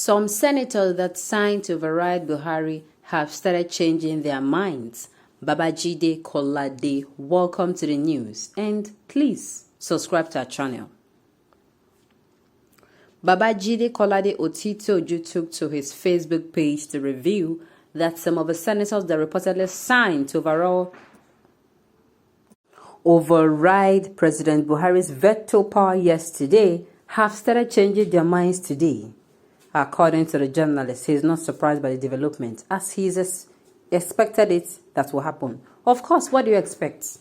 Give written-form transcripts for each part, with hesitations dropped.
Some senators that signed to override Buhari have started changing their minds. Babajide Kolade, welcome to the news, and please subscribe to our channel. Babajide Kolade Otitoju took to his Facebook page to reveal that some of the senators that reportedly signed to override President Buhari's veto power yesterday have started changing their minds today. According to the journalist, he is not surprised by the development, as he expected it that will happen. Of course, what do you expect?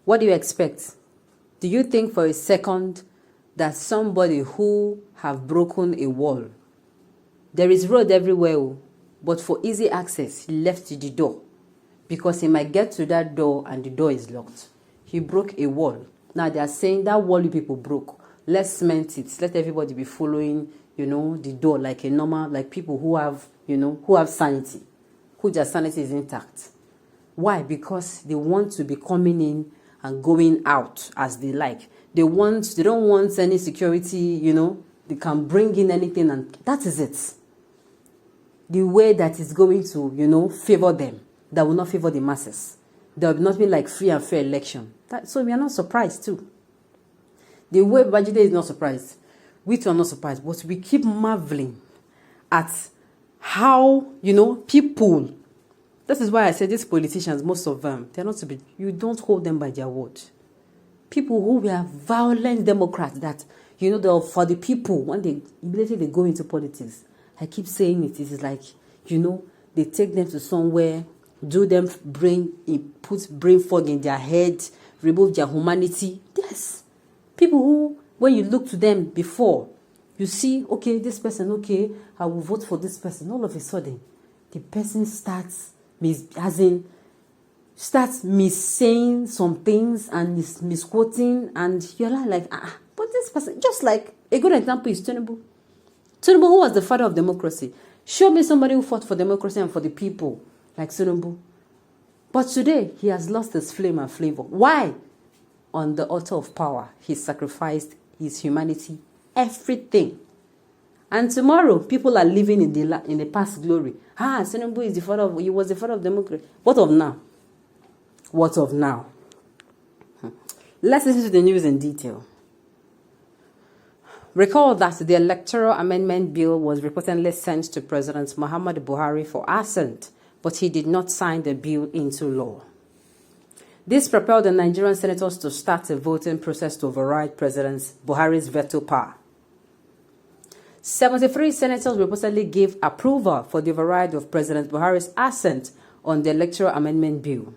What do you expect? Do you think for a second that somebody who have broken a wall, there is road everywhere, but for easy access, he left the door because he might get to that door and the door is locked. He broke a wall. Now they are saying that wall you people broke. Let's cement it. Let everybody be following, the door like a normal, like people who have, who have sanity, who their sanity is intact. Why? Because they want to be coming in and going out as they like. They don't want any security, they can bring in anything, and that is it. The way that is going to, favor them, that will not favor the masses. There will not be like free and fair election. So we are not surprised too. The way Babajide is not surprised, we too are not surprised, but we keep marveling at how, people. This is why I say these politicians, most of them, they're not to be, you don't hold them by their word. People who were violent Democrats that, they're for the people, when they immediately go into politics. I keep saying it is like, they take them to somewhere, do them put brain fog in their head, remove their humanity. Yes. People who, when you look to them before, you see, okay, this person, okay, I will vote for this person. All of a sudden, the person starts missaying some things and misquoting, and you're like, but this person, just like a good example is Tinubu. Tinubu, who was the father of democracy. Show me somebody who fought for democracy and for the people, like Tinubu. But today, he has lost his flame and flavor. Why? On the altar of power, he sacrificed his humanity, everything. And tomorrow, people are living in the past glory. Tinubu is he was the father of democracy. What of now? What of now? Let's listen to the news in detail. Recall that the Electoral Amendment Bill was reportedly sent to President Muhammadu Buhari for assent, but he did not sign the bill into law. This propelled the Nigerian senators to start a voting process to override President Buhari's veto power. 73 senators reportedly gave approval for the override of President Buhari's assent on the Electoral Amendment Bill.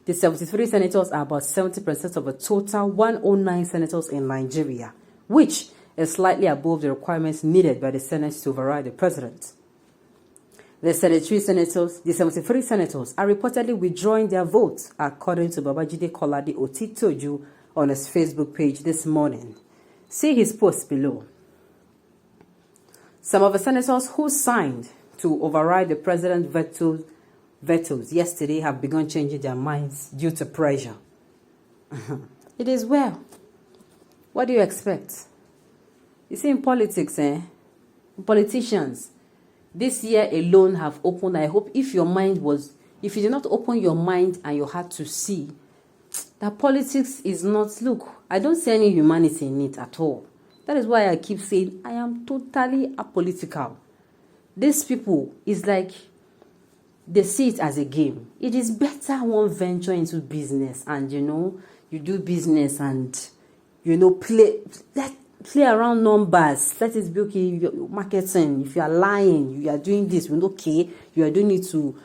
The 73 senators are about 70% of the total 109 senators in Nigeria, which is slightly above the requirements needed by the Senate to override the president. The 73 senators are reportedly withdrawing their votes, according to Babajide Kolade Otitoju on his Facebook page this morning. See his post below. Some of the senators who signed to override the president's vetoes yesterday have begun changing their minds due to pressure. It is well. What do you expect? You see, in politics, politicians, this year alone have opened. I hope if you did not open your mind and your heart to see that politics is not, look, I don't see any humanity in it at all. That is why I keep saying I am totally apolitical. These people is like, they see it as a game. It is better one venture into business and, you do business and, play around numbers. Let it be okay. You're marketing. If you are lying, you are doing this. Okay, you are doing it to,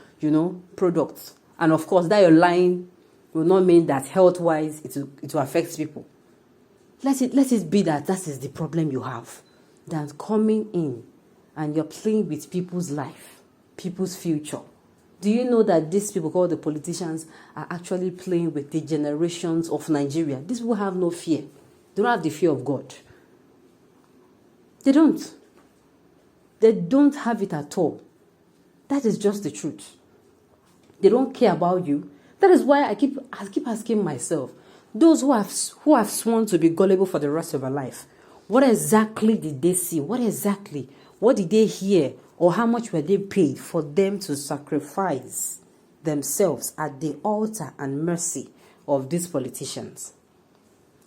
products. And of course, that you're lying will not mean that health-wise it will affect people. Let it be that is the problem you have. Than coming in and you're playing with people's life, people's future. Do you know that these people called the politicians are actually playing with the generations of Nigeria? These people have no fear. They don't have the fear of God. They don't. They don't have it at all. That is just the truth. They don't care about you. That is why I keep asking myself, those who have sworn to be gullible for the rest of their life, What exactly did they see? What did they hear? Or how much were they paid for them to sacrifice themselves at the altar and mercy of these politicians?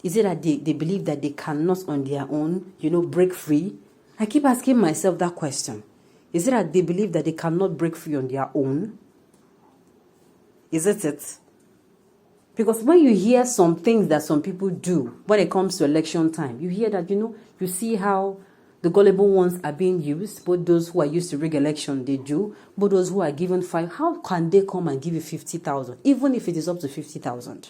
Is it that they believe that they cannot on their own, break free? I keep asking myself that question. Is it that they believe that they cannot break free on their own? Is it? Because when you hear some things that some people do when it comes to election time, you hear that, you see how the gullible ones are being used. Both those who are used to rig election, they do. But those who are given 5, how can they come and give you 50,000, even if it is up to 50,000?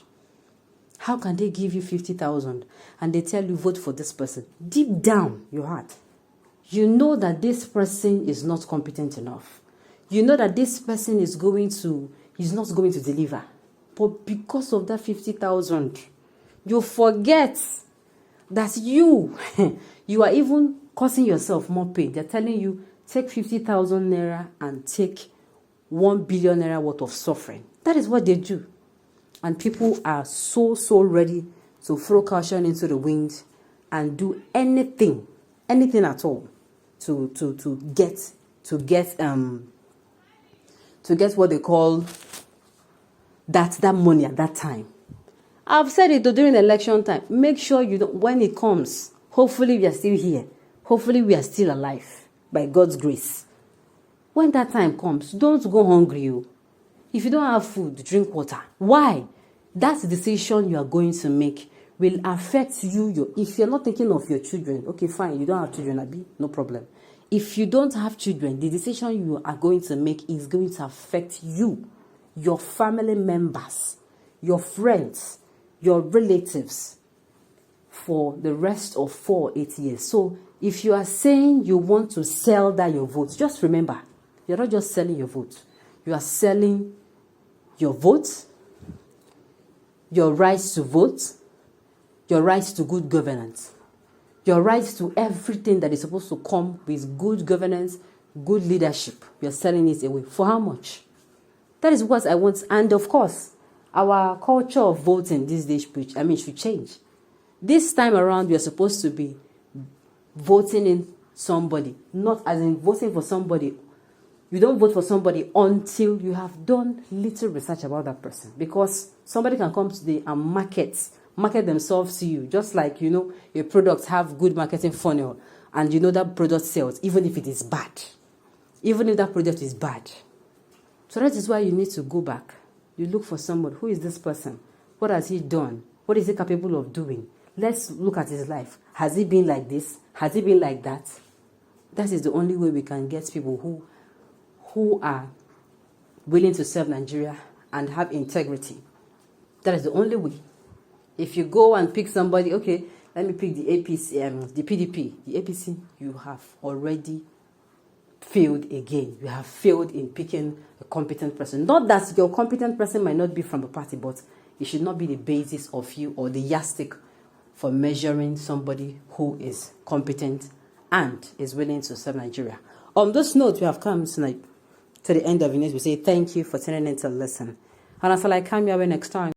How can they give you 50,000 and they tell you vote for this person? Deep down your heart, you know that this person is not competent enough. You know that this person is not going to deliver. But because of that 50,000, you forget that you are even causing yourself more pain. They're telling you, take 50,000 naira and take 1 billion naira worth of suffering. That is what they do. And people are so ready to throw caution into the wind and do anything at all to get what they call that money at that time. I've said it during election time. Make sure you don't, when it comes, hopefully we are still here. Hopefully we are still alive by God's grace. When that time comes, don't go hungry. If you don't have food, drink water. Why? That decision you are going to make will affect you. If you're not thinking of your children, okay, fine, you don't have children, Abi, no problem. If you don't have children, the decision you are going to make is going to affect you, your family members, your friends, your relatives for the rest of 4 or 8 years. So if you are saying you want to sell that your vote, just remember, you're not just selling your vote. You are selling your vote, your rights to vote, your rights to good governance, your rights to everything that is supposed to come with good governance, good leadership. You're selling it away. For how much? That is what I want. And of course, our culture of voting these days should change. This time around, we are supposed to be voting in somebody, not as in voting for somebody. You don't vote for somebody until you have done little research about that person. Because somebody can come today and market themselves to you. Just like, your products have good marketing funnel and that product sells, even if it is bad. Even if that product is bad. So that is why you need to go back. You look for somebody. Who is this person? What has he done? What is he capable of doing? Let's look at his life. Has he been like this? Has he been like that? That is the only way we can get people who are willing to serve Nigeria and have integrity. That is the only way. If you go and pick somebody, okay, let me pick the APC, the PDP, the APC, you have already failed again. You have failed in picking a competent person. Not that your competent person might not be from a party, but it should not be the basis of you or the yardstick for measuring somebody who is competent and is willing to serve Nigeria. On this note, we have come tonight to the end of the news. We say thank you for tuning in to listen. And until I come your way next time.